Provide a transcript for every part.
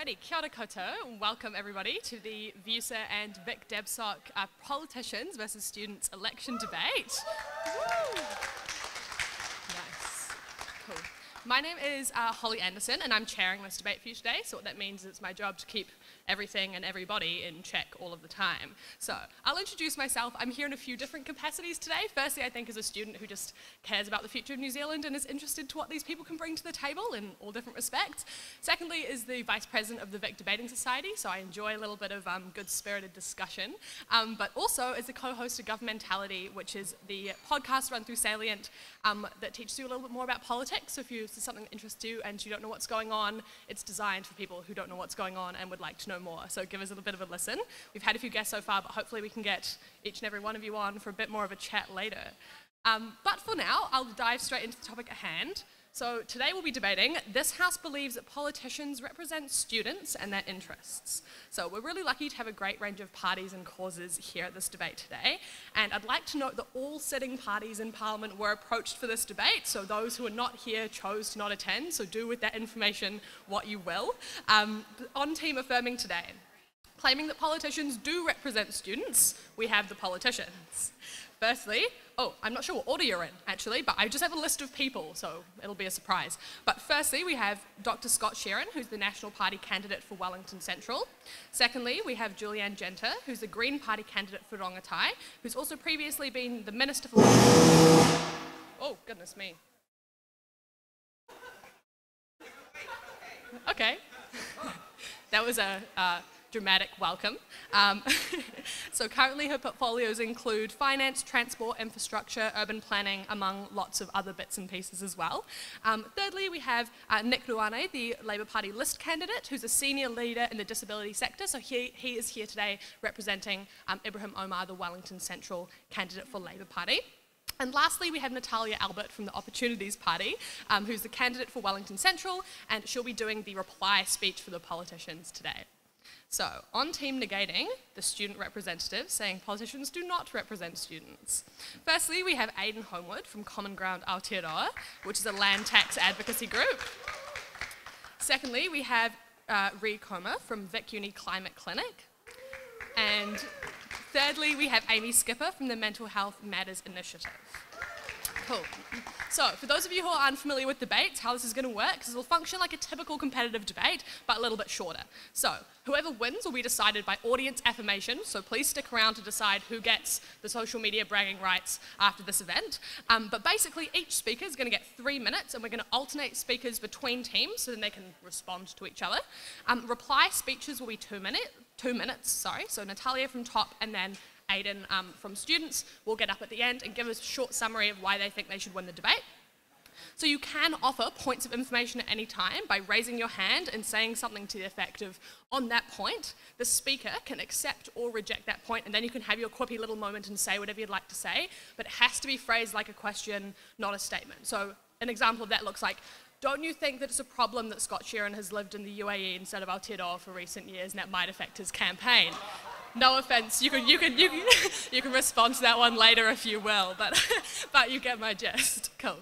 Alrighty, kia ora koutou, and welcome everybody to the VUWSA and Vic DebSoc Politicians versus Students election debate. Woo! Nice, cool. My name is Holly Anderson and I'm chairing this debate for you today, so what that means is it's my job to keep everything and everybody in check all of the time. So, I'll introduce myself. I'm here in a few different capacities today. Firstly, I think as a student who just cares about the future of New Zealand and is interested to what these people can bring to the table in all different respects. Secondly, is the Vice President of the Vic Debating Society, so I enjoy a little bit of good-spirited discussion. But also as the co-host of Governmentality, which is the podcast run through Salient that teaches you a little bit more about politics. So if this is something that interests you and you don't know what's going on, it's designed for people who don't know what's going on and would like to know more. So give us a little bit of a listen. We've had a few guests so far, but hopefully we can get each and every one of you on for a bit more of a chat later. But for now, I'll dive straight into the topic at hand. So today we'll be debating, this House believes that politicians represent students and their interests. So we're really lucky to have a great range of parties and causes here at this debate today. And I'd like to note that all sitting parties in Parliament were approached for this debate, so those who are not here chose to not attend, so do with that information what you will. On team affirming today, claiming that politicians do represent students, we have the politicians. Firstly, I'm not sure what order you're in, actually, but I just have a list of people, so it'll be a surprise. But firstly, we have Dr. Scott Sheeran, who's the National Party candidate for Wellington Central. Secondly, we have Julianne Genter, who's the Green Party candidate for Rongotai, who's also previously been the Minister for... Oh, goodness me. Okay. That was a dramatic welcome. So currently her portfolios include finance, transport, infrastructure, urban planning, among lots of other bits and pieces as well. Thirdly, we have Nick Ruane, the Labour Party list candidate, who's a senior leader in the disability sector. So he is here today representing Ibrahim Omar, the Wellington Central candidate for Labour Party. And lastly, we have Natalia Albert from the Opportunities Party, who's the candidate for Wellington Central, and she'll be doing the reply speech for the politicians today. So, on team negating, the student representative saying politicians do not represent students. Firstly, we have Aidan Homewood from Common Ground Aotearoa, which is a land tax advocacy group. Secondly, we have Ree Comer from Vic Uni Climate Clinic. And thirdly, we have Amy Skipper from the Mental Health Matters Initiative. Cool. So, for those of you who are unfamiliar with debates, how this is going to work, is it will function like a typical competitive debate, but a little bit shorter. So, whoever wins will be decided by audience affirmation, so please stick around to decide who gets the social media bragging rights after this event. But basically, each speaker is going to get 3 minutes, and we're going to alternate speakers between teams, so then they can respond to each other. Reply speeches will be 2 minutes, so Natalia from top, and then Aidan from students will get up at the end and give us a short summary of why they think they should win the debate. So you can offer points of information at any time by raising your hand and saying something to the effect of, on that point, the speaker can accept or reject that point, and then you can have your quippy little moment and say whatever you'd like to say, but it has to be phrased like a question, not a statement. So an example of that looks like, don't you think that it's a problem that Scott Sheeran has lived in the UAE instead of Aotearoa for recent years and that might affect his campaign? No offence, you can respond to that one later if you will, but you get my gist. Cool.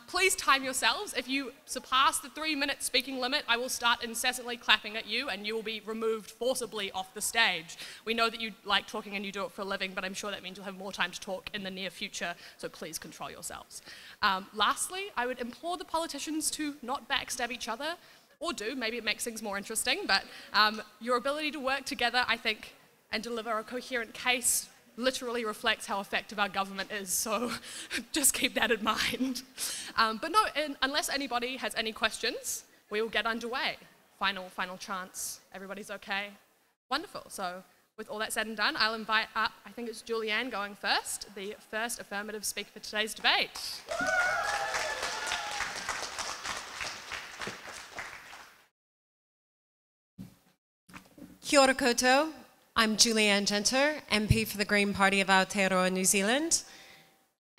Please time yourselves. If you surpass the 3-minute speaking limit, I will start incessantly clapping at you and you will be removed forcibly off the stage. We know that you like talking and you do it for a living, but I'm sure that means you'll have more time to talk in the near future, so please control yourselves. Lastly, I would implore the politicians to not backstab each other, or do, maybe it makes things more interesting, but your ability to work together, I think, and deliver a coherent case literally reflects how effective our government is, so just keep that in mind. But no, unless anybody has any questions, we will get underway. Final chance. Everybody's okay? Wonderful. So with all that said and done, I'll invite up, I think it's Julianne going first, the first affirmative speaker for today's debate. Kia ora koutou. I'm Julianne Genter, MP for the Green Party of Aotearoa, New Zealand,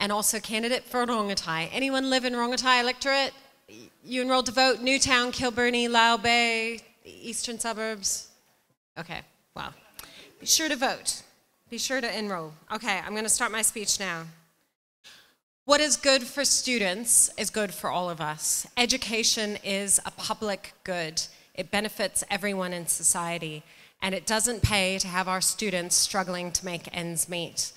and also candidate for Rongotai. Anyone live in Rongotai electorate? You enrolled to vote? Newtown, Kilbirnie, Lau Bay, eastern suburbs? Okay, well, be sure to vote. Be sure to enroll. Okay, I'm going to start my speech now. What is good for students is good for all of us. Education is a public good. It benefits everyone in society, and it doesn't pay to have our students struggling to make ends meet.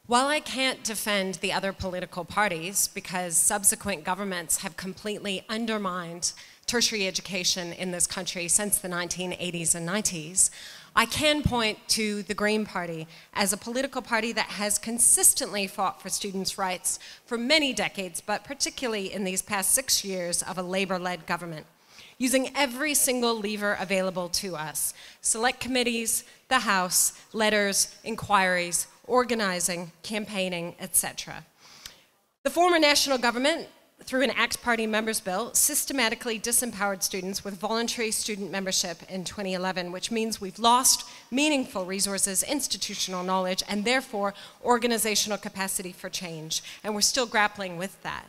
While I can't defend the other political parties because subsequent governments have completely undermined tertiary education in this country since the 1980s and 90s, I can point to the Green Party as a political party that has consistently fought for students' rights for many decades, but particularly in these past 6 years of a Labour-led government, using every single lever available to us: select committees, the House, letters, inquiries, organizing, campaigning, etc. The former national government, through an ACT Party members' bill, systematically disempowered students with voluntary student membership in 2011, which means we've lost meaningful resources, institutional knowledge, and therefore organizational capacity for change. And we're still grappling with that.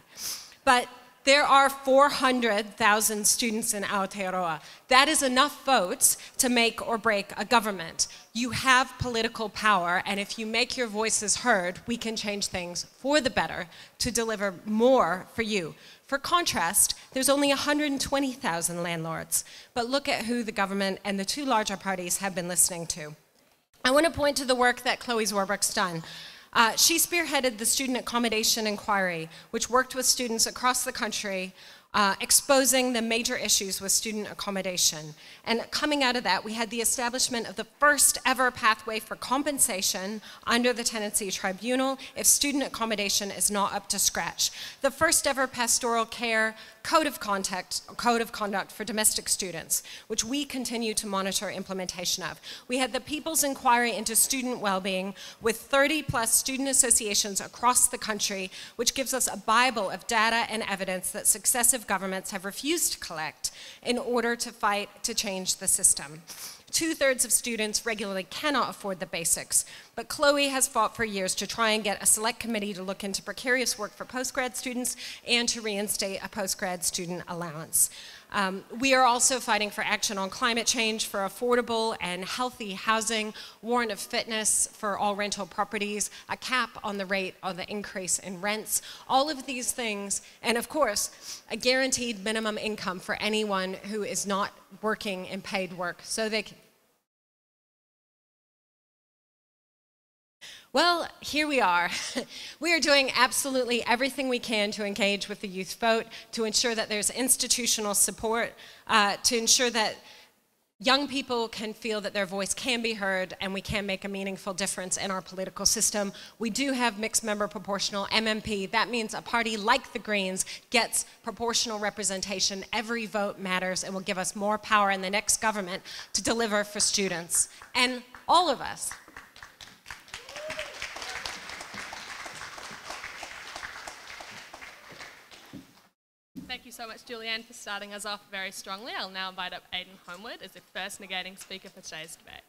But there are 400,000 students in Aotearoa. That is enough votes to make or break a government. You have political power, and if you make your voices heard, we can change things for the better to deliver more for you. For contrast, there's only 120,000 landlords, but look at who the government and the two larger parties have been listening to. I want to point to the work that Chloe Zwarbrick's done. She spearheaded the Student Accommodation Inquiry, which worked with students across the country, exposing the major issues with student accommodation. And coming out of that, we had the establishment of the first ever pathway for compensation under the Tenancy Tribunal if student accommodation is not up to scratch. The first ever pastoral care code of conduct for domestic students, which we continue to monitor implementation of. We had the People's Inquiry into Student Wellbeing with 30+ student associations across the country, which gives us a Bible of data and evidence that successive governments have refused to collect in order to fight to change the system. 2/3 of students regularly cannot afford the basics, but Chloe has fought for years to try and get a select committee to look into precarious work for postgrad students and to reinstate a postgrad student allowance. We are also fighting for action on climate change, for affordable and healthy housing, warrant of fitness for all rental properties, a cap on the rate of the increase in rents, all of these things, and of course, a guaranteed minimum income for anyone who is not working in paid work, so they can. Well, here we are. We are doing absolutely everything we can to engage with the youth vote, to ensure that there's institutional support, to ensure that young people can feel that their voice can be heard and we can make a meaningful difference in our political system. We do have mixed member proportional MMP. That means a party like the Greens gets proportional representation. Every vote matters and will give us more power in the next government to deliver for students and all of us. Thank you so much, Julianne, for starting us off very strongly. I'll now invite up Aidan Homewood as the first negating speaker for today's debate.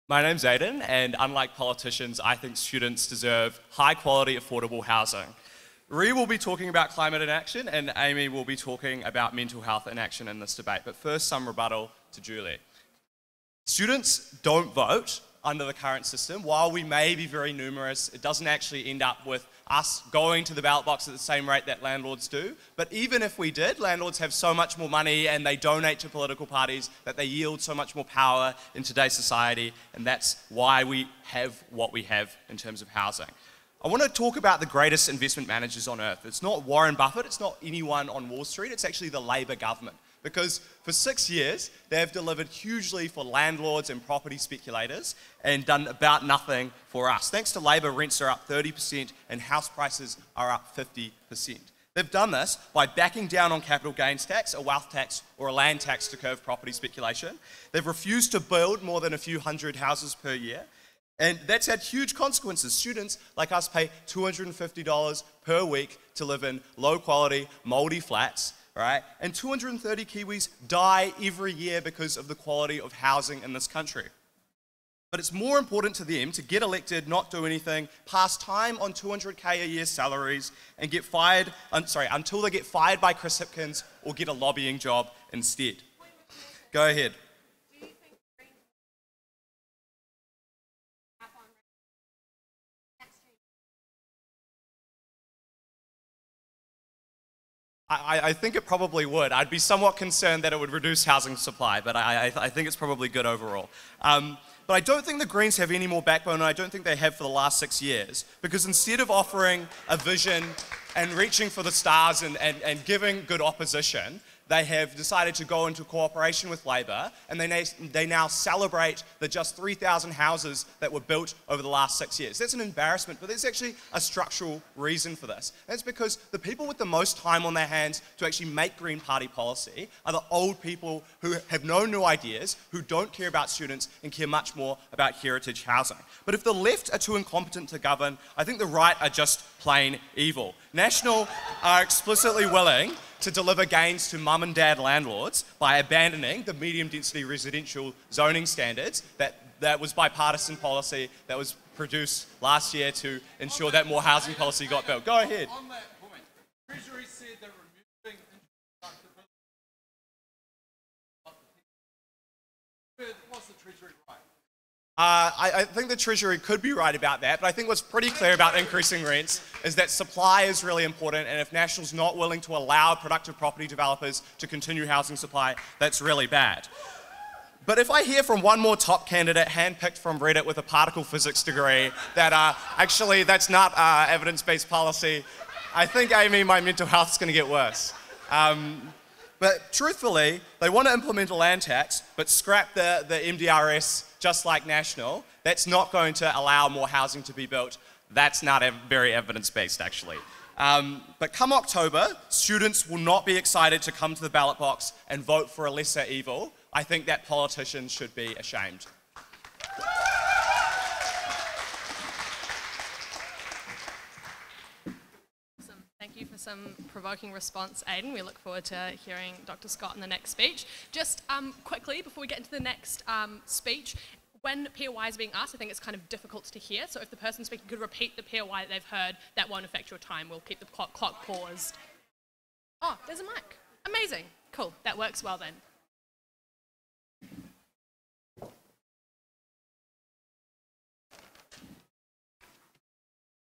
My name's Aidan, and unlike politicians, I think students deserve high-quality, affordable housing. Ree will be talking about climate in action, and Amy will be talking about mental health in action in this debate. But first, some rebuttal to Julie. Students don't vote under the current system. While we may be very numerous, it doesn't actually end up with us going to the ballot box at the same rate that landlords do. But even if we did, landlords have so much more money and they donate to political parties that they yield so much more power in today's society, and that's why we have what we have in terms of housing. I want to talk about the greatest investment managers on earth. It's not Warren Buffett, it's not anyone on Wall Street, it's actually the Labour government. Because for 6 years, they've delivered hugely for landlords and property speculators and done about nothing for us. Thanks to Labour, rents are up 30% and house prices are up 50%. They've done this by backing down on capital gains tax, a wealth tax, or a land tax to curb property speculation. They've refused to build more than a few hundred houses per year. And that's had huge consequences. Students like us pay $250 per week to live in low-quality, mouldy flats, right? And 230 Kiwis die every year because of the quality of housing in this country. But it's more important to them to get elected, not do anything, pass time on $200K a year salaries, and get fired, until they get fired by Chris Hipkins or get a lobbying job instead. Go ahead. I think it probably would. I'd be somewhat concerned that it would reduce housing supply, but I think it's probably good overall. But I don't think the Greens have any more backbone, and I don't think they have for the last 6 years, because instead of offering a vision and reaching for the stars and giving good opposition, they have decided to go into cooperation with Labor, and they now celebrate the just 3,000 houses that were built over the last 6 years. That's an embarrassment, but there's actually a structural reason for this. That's because the people with the most time on their hands to actually make Green Party policy are the old people who have no new ideas, who don't care about students and care much more about heritage housing. But if the left are too incompetent to govern, I think the right are just plain evil. National are explicitly willing to deliver gains to mum and dad landlords by abandoning the medium density residential zoning standards that was bipartisan policy that was produced last year to ensure that more housing policy got built. Go ahead. On that point, Treasury said that removing was the Treasury right? I think the Treasury could be right about that, but I think what's pretty clear about increasing rents is that supply is really important, and if National's not willing to allow productive property developers to continue housing supply, that's really bad. But if I hear from one more top candidate handpicked from Reddit with a particle physics degree that actually that's not evidence-based policy, I think, Amy, my mental health's going to get worse. But truthfully, they want to implement a land tax, but scrap the MDRS just like National. That's not going to allow more housing to be built. That's not very evidence-based, actually. But come October, students will not be excited to come to the ballot box and vote for a lesser evil. I think that politicians should be ashamed. Thank you for some provoking response, Aidan. We look forward to hearing Dr. Scott in the next speech. Just quickly, before we get into the next speech, when POI is being asked, I think it's kind of difficult to hear. So if the person speaking could repeat the POI that they've heard, that won't affect your time. We'll keep the clock paused. Oh, there's a mic. Amazing. Cool. That works well then.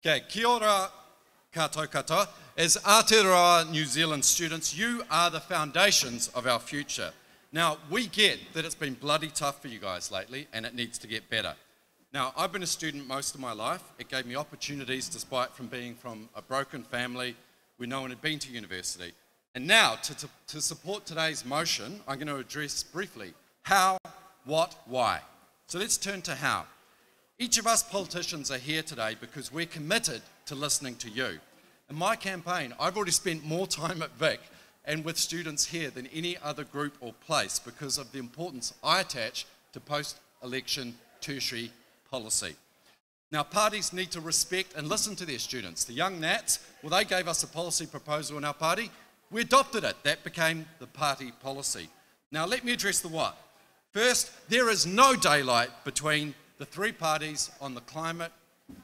Okay, kia ora katoa katoa. As Aotearoa New Zealand students, you are the foundations of our future. Now, we get that it's been bloody tough for you guys lately, and it needs to get better. Now, I've been a student most of my life. It gave me opportunities despite being from a broken family where no one had been to university. And now, to support today's motion, I'm going to address briefly how, what, why. So let's turn to how. Each of us politicians are here today because we're committed to listening to you. In my campaign, I've already spent more time at Vic and with students here than any other group or place because of the importance I attach to post-election tertiary policy. Now, parties need to respect and listen to their students. The Young Nats, well, they gave us a policy proposal in our party. We adopted it. That became the party policy. Now, let me address the what. First, there is no daylight between the three parties on the climate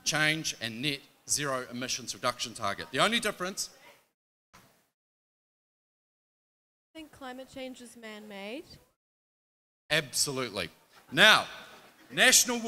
change and net zero emissions reduction target. The only difference... I think climate change is man-made. Absolutely. Now, National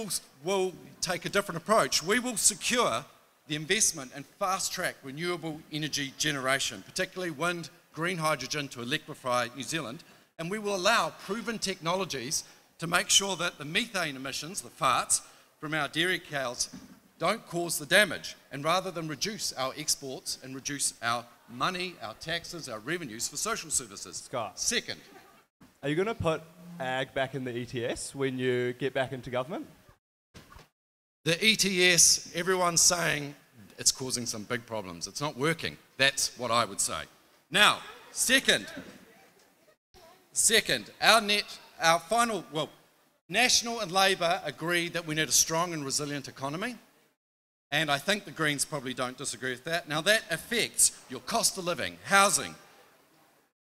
will take a different approach. We will secure the investment and fast-track renewable energy generation, particularly wind, green hydrogen to electrify New Zealand, and we will allow proven technologies to make sure that the methane emissions, the farts, from our dairy cows don't cause the damage, and rather than reduce our exports and reduce our money, our taxes, our revenues for social services. Scott. Second. Are you going to put ag back in the ETS when you get back into government? The ETS, everyone's saying it's causing some big problems. It's not working. That's what I would say. Now, second, our final, well, National and Labor agree that we need a strong and resilient economy. And I think the Greens probably don't disagree with that. Now that affects your cost of living, housing,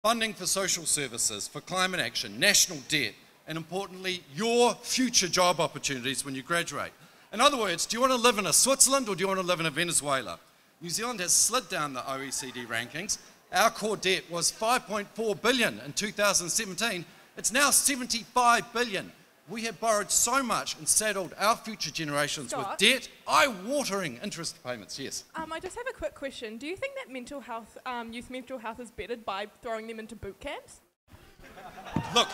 funding for social services, for climate action, national debt, and importantly, your future job opportunities when you graduate. In other words, do you want to live in a Switzerland or do you want to live in a Venezuela? New Zealand has slid down the OECD rankings. Our core debt was $5.4 billion in 2017. It's now 75 billion. We have borrowed so much and saddled our future generations with debt, eye-watering interest payments, yes. I just have a quick question. Do you think that mental health, youth mental health is bettered by throwing them into boot camps? Look,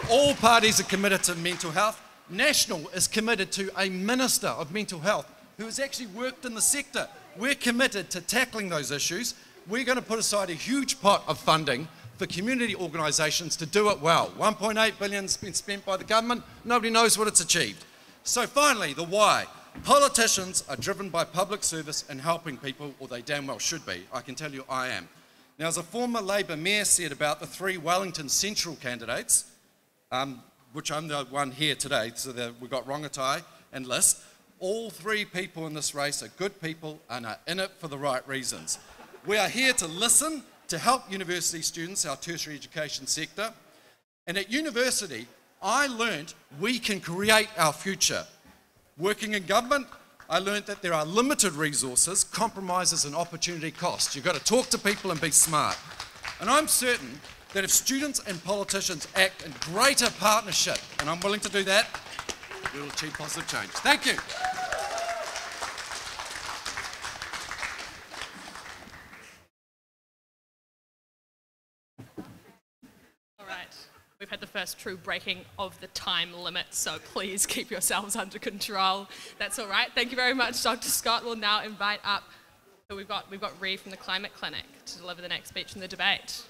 all parties are committed to mental health. National is committed to a Minister of Mental Health who has actually worked in the sector. We're committed to tackling those issues. We're going to put aside a huge pot of funding for community organisations to do it well. 1.8 billion has been spent by the government. Nobody knows what it's achieved. So finally, the why. Politicians are driven by public service and helping people, or they damn well should be. I can tell you I am. Now, as a former Labour mayor said about the 3 Wellington Central candidates, which I'm the one here today, so we've got Rongotai and List, all 3 people in this race are good people and are in it for the right reasons. We are here to listen, to help university students, our tertiary education sector. And at university, I learnt we can create our future. Working in government, I learnt that there are limited resources, compromises and opportunity costs. You've got to talk to people and be smart. And I'm certain that if students and politicians act in greater partnership, and I'm willing to do that, we will achieve positive change. Thank you. We've had the first true breaking of the time limit, so please keep yourselves under control. That's all right. Thank you very much, Dr. Scott. We'll now invite up, so we've got Ree from the Climate Clinic to deliver the next speech in the debate.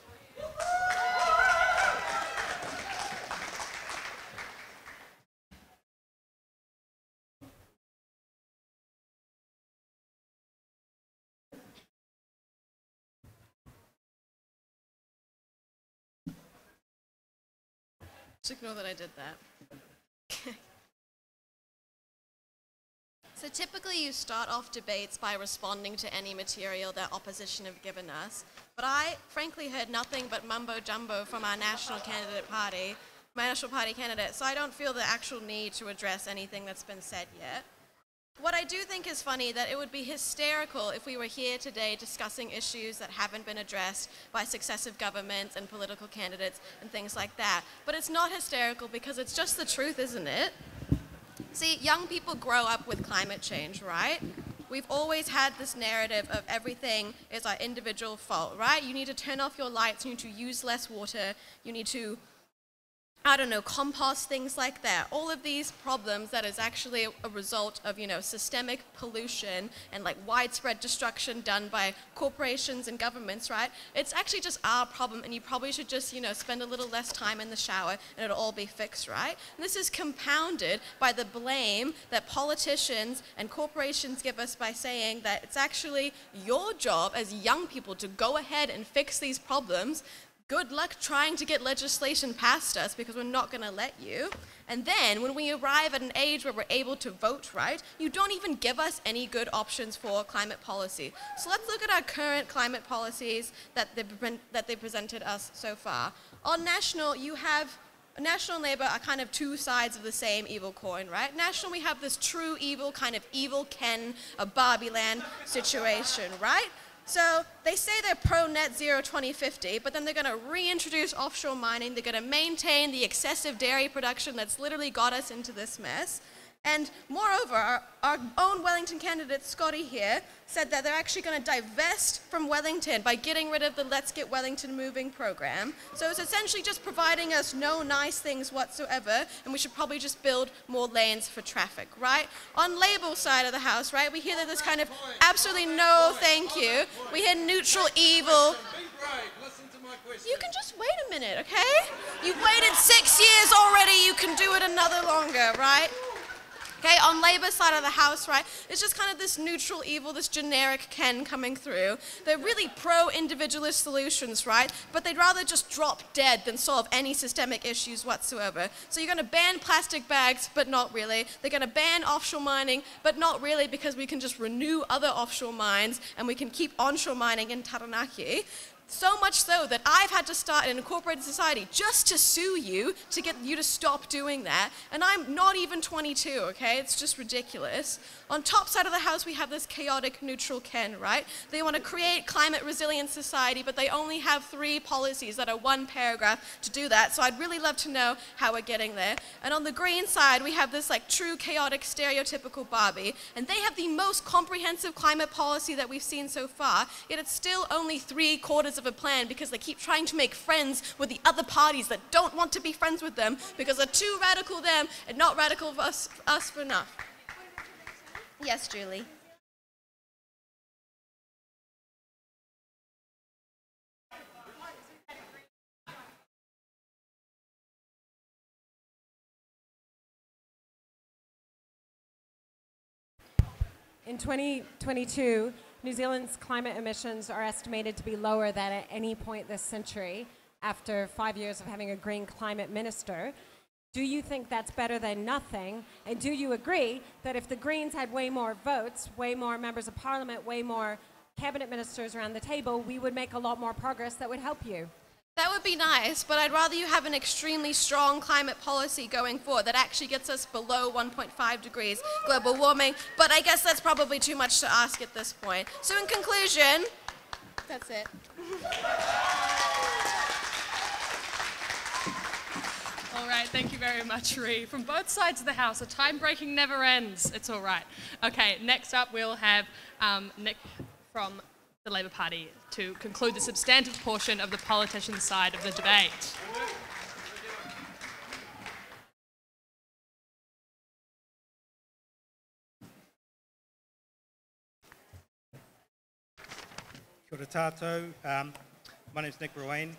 Just ignore that I did that. So typically you start off debates by responding to any material that opposition have given us, but I frankly heard nothing but mumbo jumbo from our national party candidate, so I don't feel the actual need to address anything that's been said yet. What I do think is funny that it would be hysterical if we were here today discussing issues that haven't been addressed by successive governments and political candidates and things like that. But it's not hysterical because it's just the truth, isn't it? See, young people grow up with climate change, right? We've always had this narrative of everything is our individual fault, right? You need to turn off your lights, you need to use less water, you need to compost, things like that. All of these problems that is actually a result of, systemic pollution and like widespread destruction done by corporations and governments, right? It's actually just our problem and you probably should just, spend a little less time in the shower and it'll all be fixed, right? And this is compounded by the blame that politicians and corporations give us by saying that it's actually your job as young people to go ahead and fix these problems. Good luck trying to get legislation passed us because we're not going to let you. And then when we arrive at an age where we're able to vote, right, you don't even give us any good options for climate policy. So let's look at our current climate policies that they presented us so far. On national, you have National and Labour are kind of 2 sides of the same evil coin, right? National, we have this true evil, kind of evil Ken, a Barbie land situation, right? So they say they're pro-net zero 2050, but then they're going to reintroduce offshore mining. They're going to maintain the excessive dairy production that's literally got us into this mess. And moreover, our own Wellington candidate, Scotty here, said that they're actually going to divest from Wellington by getting rid of the Let's Get Wellington Moving program. So it's essentially just providing us no nice things whatsoever, and we should probably just build more lanes for traffic, right? On Labour's side of the house, right, we hear that there's kind of absolutely no thank you. We hear neutral evil. You can just wait a minute, okay? You've waited 6 years already, you can do it another longer, right? Okay, on Labour's side of the house, right, it's just kind of this neutral evil, this generic Ken coming through. They're really pro-individualist solutions, right, but they'd rather just drop dead than solve any systemic issues whatsoever. So you're going to ban plastic bags, but not really. They're going to ban offshore mining, but not really because we can just renew other offshore mines and we can keep onshore mining in Taranaki. So much so that I've had to start an incorporated society just to sue you to get you to stop doing that. And I'm not even 22, okay? It's just ridiculous. On top side of the house, we have this chaotic neutral Ken, right? They want to create climate resilient society, but they only have 3 policies that are 1 paragraph to do that. So I'd really love to know how we're getting there. And on the green side, we have this like true chaotic stereotypical Barbie, and they have the most comprehensive climate policy that we've seen so far, yet it's still only 3/4 of a plan because they keep trying to make friends with the other parties that don't want to be friends with them because they're too radical them and not radical for us for enough. Yes, Julie. In 2022, New Zealand's climate emissions are estimated to be lower than at any point this century after 5 years of having a green climate minister. Do you think that's better than nothing? And do you agree that if the Greens had way more votes, way more members of parliament, way more cabinet ministers around the table, we would make a lot more progress that would help you? That would be nice, but I'd rather you have an extremely strong climate policy going forward that actually gets us below 1.5 degrees global warming, but I guess that's probably too much to ask at this point. So in conclusion, that's it. All right, thank you very much, Ree. From both sides of the house, a time breaking never ends. It's all right. Okay, next up we'll have Nick from the Labour Party to conclude the substantive portion of the politician side of the debate. Kia ora tātou. My name is Nick Ruane.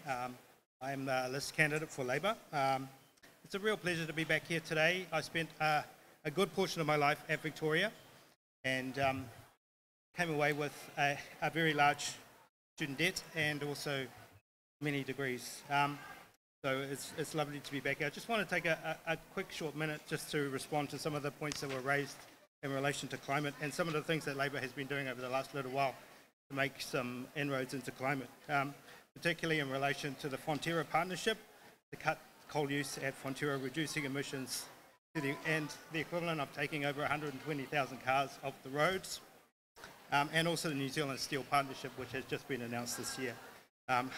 I'm a list candidate for Labour. It's a real pleasure to be back here today. I spent a good portion of my life at Victoria and came away with a very large student debt and also many degrees. So it's lovely to be back here. I just want to take a quick short minute just to respond to some of the points that were raised in relation to climate and some of the things that Labour has been doing over the last little while to make some inroads into climate, particularly in relation to the Fonterra partnership, to cut coal use at Fonterra, reducing emissions to and the equivalent of taking over 120,000 cars off the roads, and also the New Zealand Steel Partnership, which has just been announced this year,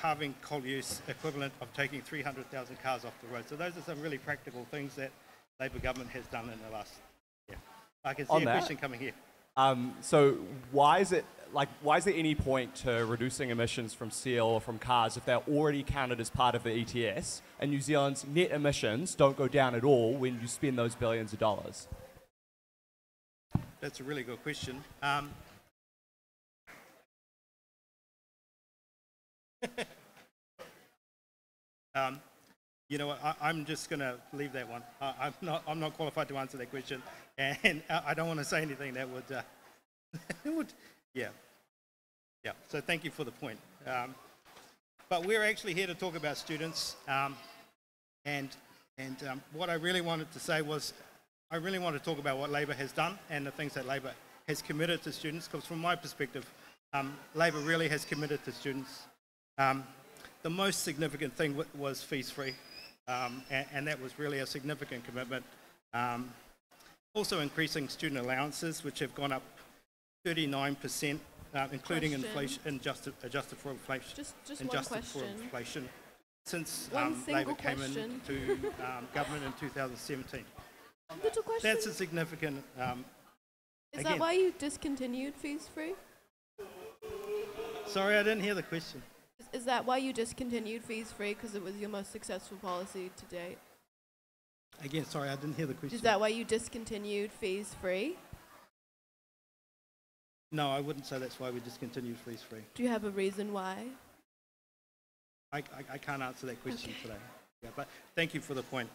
halving coal use equivalent of taking 300,000 cars off the road. So those are some really practical things that Labour government has done in the last year. I can see a question coming here. So why is there any point to reducing emissions from steel or from cars if they're already counted as part of the ETS and New Zealand's net emissions don't go down at all when you spend those billions of dollars? That's a really good question. You know what, I'm just going to leave that one. I'm not qualified to answer that question, and I don't want to say anything that would, yeah. So thank you for the point. But we're actually here to talk about students, and what I really wanted to say was, I really want to talk about what Labour has done and the things that Labour has committed to students, because from my perspective, Labour really has committed to students. The most significant thing was fees-free, and that was really a significant commitment. Also increasing student allowances, which have gone up 39%, including inflation, adjusted for inflation. Just one question. Inflation since One Labour single came question. into government in 2017. Little question. That's a significant. Is that why you discontinued fees free? Sorry, I didn't hear the question. Is that why you discontinued fees free? Because it was your most successful policy to date. Again, sorry, I didn't hear the question. Is that why you discontinued fees free? No, I wouldn't say that's why we discontinued fees free. Do you have a reason why? I can't answer that question today. Yeah, but thank you for the point.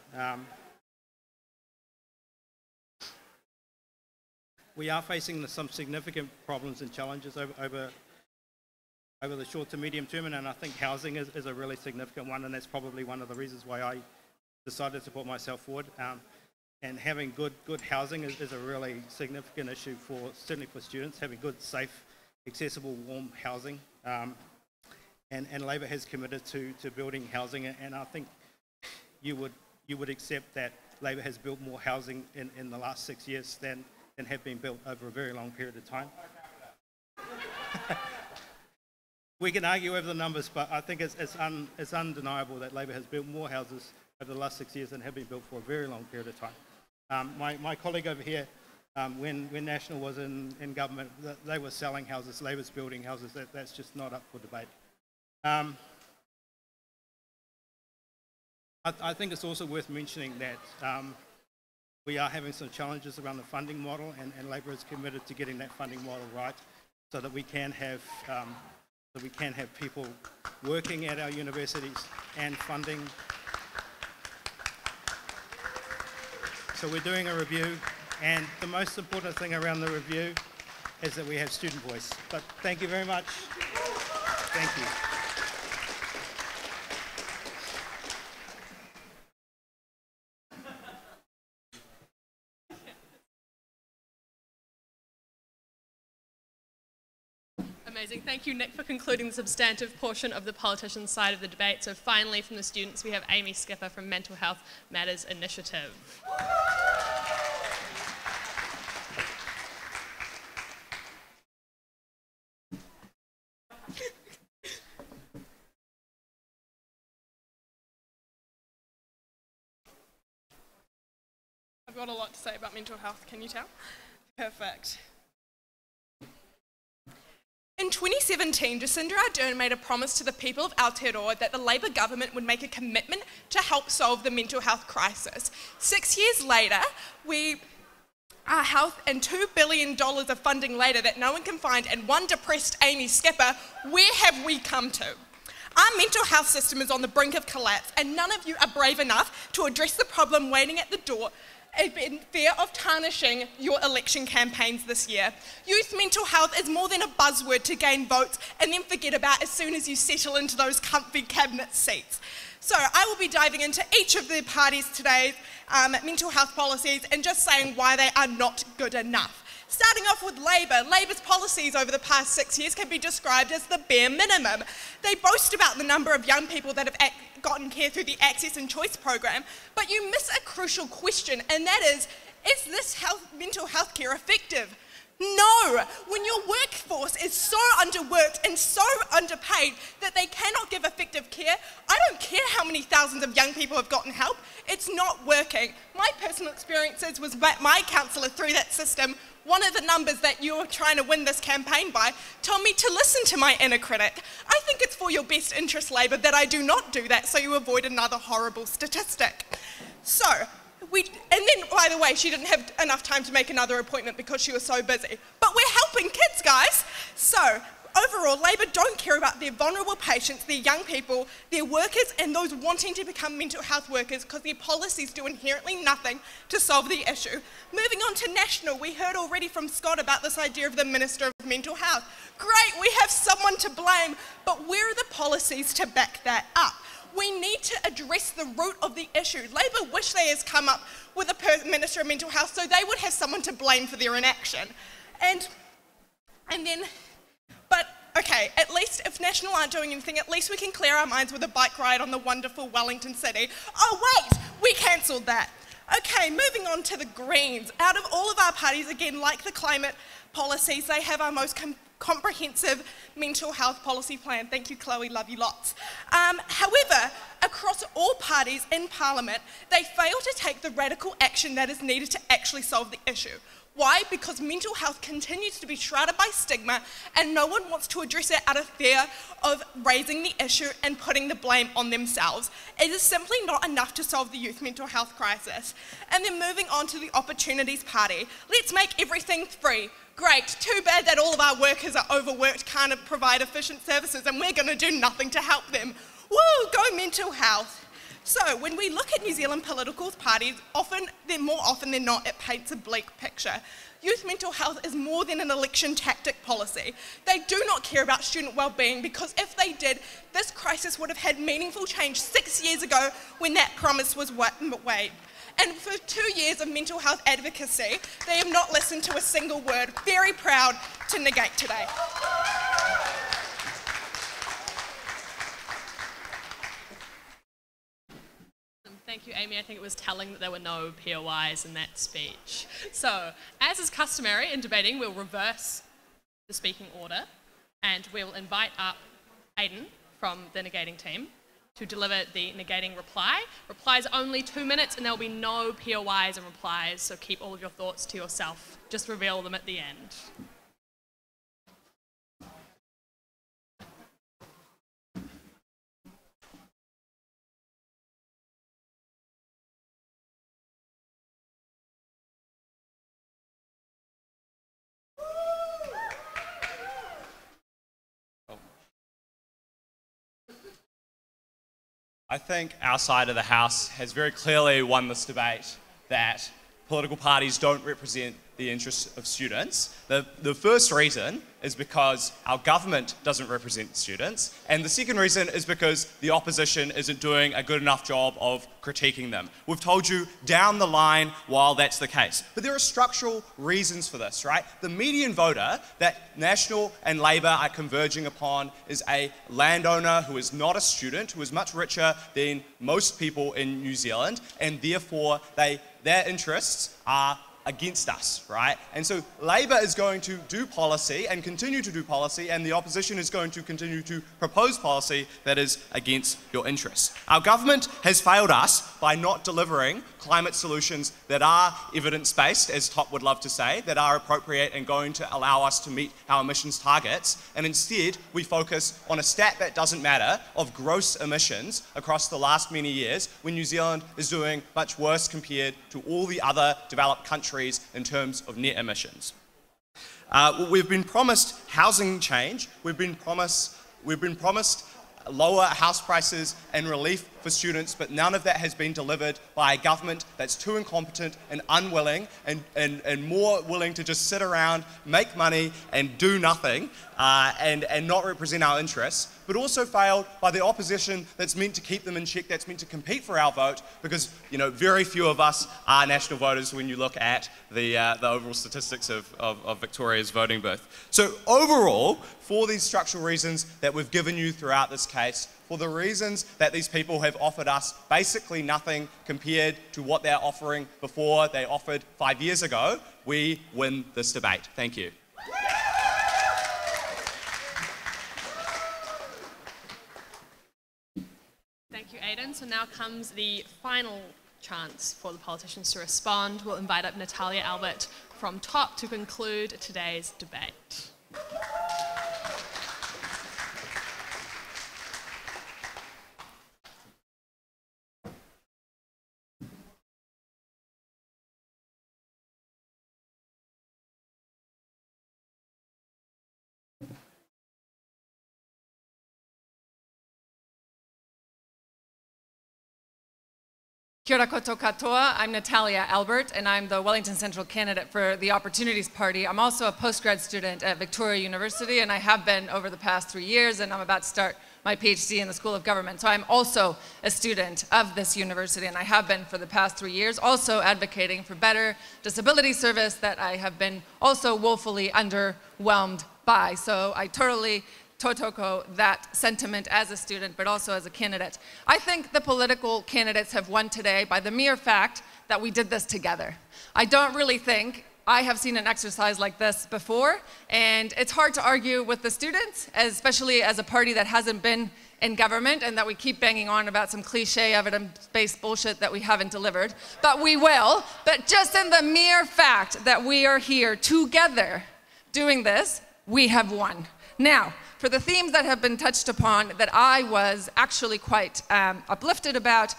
We are facing some significant problems and challenges over the short to medium term, and I think housing is a really significant one, and that's probably one of the reasons why I decided to put myself forward. And having good housing is a really significant issue certainly for students, having good, safe, accessible, warm housing. and Labor has committed to building housing, and I think you would accept that Labor has built more housing in the last 6 years than have been built over a very long period of time. We can argue over the numbers, but I think it's undeniable that Labor has built more houses over the last 6 years than have been built for a very long period of time. My colleague over here, when National was in government, they were selling houses, Labor's building houses. That's just not up for debate. I think it's also worth mentioning that we are having some challenges around the funding model, and Labor is committed to getting that funding model right, so that we can have people working at our universities and funding. So we're doing a review, and the most important thing around the review is that we have student voice. But thank you very much. Thank you. Amazing. Thank you, Nick, for concluding the substantive portion of the politicians' side of the debate. So finally, from the students, we have Amy Skipper from Mental Health Matters Initiative. I've got a lot to say about mental health, can you tell? Perfect. In 2017, Jacinda Ardern made a promise to the people of Aotearoa that the Labour government would make a commitment to help solve the mental health crisis. 6 years later, our health and $2 billion of funding later that no one can find, and one depressed Amy Skipper, where have we come to? Our mental health system is on the brink of collapse, and none of you are brave enough to address the problem waiting at the door in fear of tarnishing your election campaigns this year. Youth mental health is more than a buzzword to gain votes and then forget about as soon as you settle into those comfy cabinet seats. So I will be diving into each of the parties' today's mental health policies and just saying why they are not good enough. Starting off with Labor, Labor's policies over the past 6 years can be described as the bare minimum. They boast about the number of young people that have gotten care through the Access and Choice program, but you miss a crucial question, and that is this mental health care effective? No! When your workforce is so underworked and so underpaid that they cannot give effective care, I don't care how many thousands of young people have gotten help, it's not working. My personal experiences was my counsellor through that system. One of the numbers that you're trying to win this campaign by told me to listen to my inner critic. I think it's for your best interest, Labor, that I do not do that so you avoid another horrible statistic. And then, by the way, she didn't have enough time to make another appointment because she was so busy. But we're helping kids, guys. So, overall, Labor don't care about their vulnerable patients, their young people, their workers, and those wanting to become mental health workers because their policies do inherently nothing to solve the issue. Moving on to National, we heard already from Scott about this idea of the Minister of Mental Health. Great, we have someone to blame, but where are the policies to back that up? We need to address the root of the issue. Labor wish they had come up with a Minister of Mental Health so they would have someone to blame for their inaction. But okay, at least if National aren't doing anything, at least we can clear our minds with a bike ride on the wonderful Wellington city. Oh wait, we cancelled that. Okay, moving on to the Greens. Out of all of our parties, again, like the climate policies, they have our most comprehensive mental health policy plan. Thank you, Chloe, love you lots. However, across all parties in Parliament, they fail to take the radical action that is needed to actually solve the issue. Why? Because mental health continues to be shrouded by stigma and no one wants to address it out of fear of raising the issue and putting the blame on themselves. It is simply not enough to solve the youth mental health crisis. And then moving on to the Opportunities Party. Let's make everything free. Great, too bad that all of our workers are overworked, can't provide efficient services, and we're going to do nothing to help them. Woo, go mental health. So when we look at New Zealand political parties, more often than not, it paints a bleak picture. Youth mental health is more than an election tactic policy. They do not care about student well-being because if they did, this crisis would have had meaningful change 6 years ago when that promise was made. And for 2 years of mental health advocacy, they have not listened to a single word. Very proud to negate today. Thank you, Amy. I think it was telling that there were no POIs in that speech. So, as is customary in debating, we'll reverse the speaking order and we'll invite up Aidan from the negating team to deliver the negating reply. Reply is only 2 minutes and there'll be no POIs and replies, so keep all of your thoughts to yourself. Just reveal them at the end. I think our side of the House has very clearly won this debate that political parties don't represent the interests of students. The first reason is because our government doesn't represent students, and the second reason is because the opposition isn't doing a good enough job of critiquing them. We've told you down the line while that's the case. But there are structural reasons for this, right? The median voter that National and Labour are converging upon is a landowner who is not a student, who is much richer than most people in New Zealand, and therefore their interests are against us, right? And so Labour is going to do policy and continue to do policy, and the opposition is going to continue to propose policy that is against your interests. Our government has failed us by not delivering climate solutions that are evidence-based, as Top would love to say, that are appropriate and going to allow us to meet our emissions targets, and instead we focus on a stat that doesn't matter of gross emissions across the last many years, when New Zealand is doing much worse compared to all the other developed countries in terms of net emissions. We've been promised housing change, we've been promised lower house prices and relief for students, but none of that has been delivered by a government that's too incompetent and unwilling and more willing to just sit around, make money and do nothing and not represent our interests, but also failed by the opposition that's meant to keep them in check, that's meant to compete for our vote, because very few of us are national voters when you look at the overall statistics of Victoria's voting booth. So overall, for these structural reasons that we've given you throughout this case, for the reasons that these people have offered us basically nothing compared to what they're offering before they offered 5 years ago, we win this debate. Thank you. Thank you, Aidan. So now comes the final chance for the politicians to respond. We'll invite up Natalia Albert from Top to conclude today's debate. Kia ora koutou katoa. I'm Natalia Albert, and I'm the Wellington Central candidate for the Opportunities Party. I'm also a postgrad student at Victoria University, and I have been over the past 3 years, and I'm about to start my PhD in the School of Government. So I'm also a student of this university, and I have been for the past 3 years, also advocating for better disability service that I have been also woefully underwhelmed by. So I totally tautoko that sentiment as a student, but also as a candidate. I think the political candidates have won today by the mere fact that we did this together. I don't really think I have seen an exercise like this before, and it's hard to argue with the students, especially as a party that hasn't been in government and that we keep banging on about some cliche evidence-based bullshit that we haven't delivered, but we will. But just in the mere fact that we are here together doing this, we have won. Now, for the themes that have been touched upon that I was actually quite uplifted about,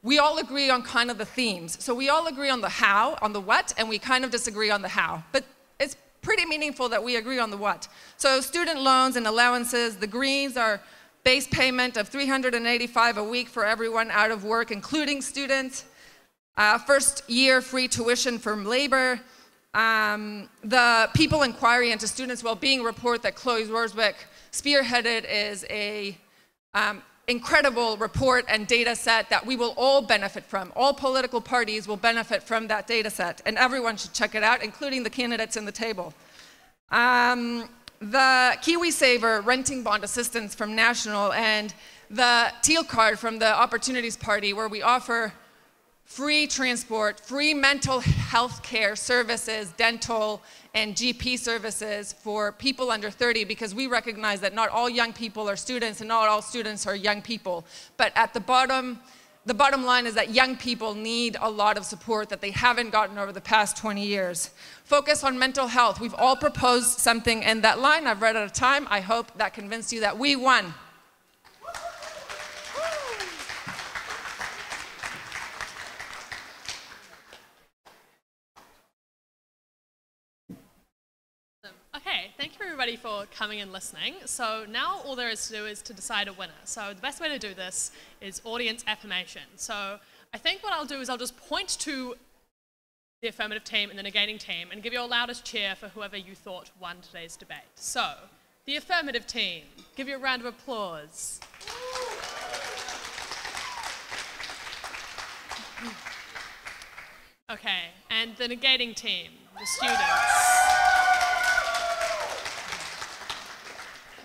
we all agree on kind of the themes. So we all agree on the how, on the what, and we kind of disagree on the how. But it's pretty meaningful that we agree on the what. So student loans and allowances, the greens are base payment of $385 a week for everyone out of work, including students. First year free tuition from Labour. The People Inquiry into Students' Wellbeing report that Chloe Rorswick spearheaded is a incredible report and data set that we will all benefit from. All political parties will benefit from that data set, and everyone should check it out, including the candidates in the table. The KiwiSaver renting bond assistance from National and the Teal card from the Opportunities Party, where we offer free transport, free mental health care services, dental and GP services for people under 30, because we recognize that not all young people are students and not all students are young people. But at the bottom line is that young people need a lot of support that they haven't gotten over the past 20 years. Focus on mental health. We've all proposed something in that line. I've read out of time. I hope that convinced you that we won. Okay, thank you everybody for coming and listening. So now all there is to do is to decide a winner. So the best way to do this is audience affirmation. So I think what I'll do is I'll just point to the affirmative team and the negating team and give you a loudest cheer for whoever you thought won today's debate. So, the affirmative team, give you a round of applause. Okay, and the negating team, the students.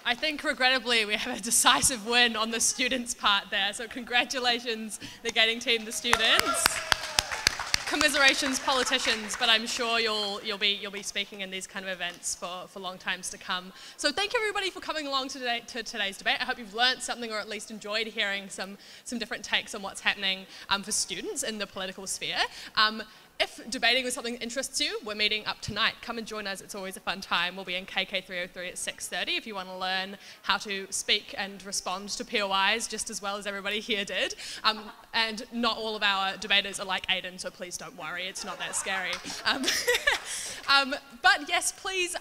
I think, regrettably, we have a decisive win on the students' part there. So congratulations, negating team, the students. Commiserations, politicians, but I'm sure you'll be speaking in these kind of events for long times to come. So thank you everybody for coming along to today's debate. I hope you've learned something or at least enjoyed hearing some different takes on what's happening for students in the political sphere. If debating was something that interests you, we're meeting up tonight. Come and join us. It's always a fun time. We'll be in KK 303 at 6:30 if you want to learn how to speak and respond to POIs just as well as everybody here did. And not all of our debaters are like Aidan, so please don't worry. It's not that scary. But yes, please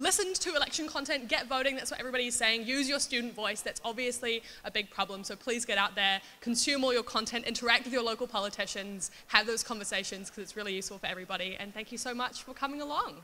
listen to election content, get voting, that's what everybody is saying. Use your student voice, that's obviously a big problem, so please get out there, consume all your content, interact with your local politicians, have those conversations because it's really useful for everybody, and thank you so much for coming along.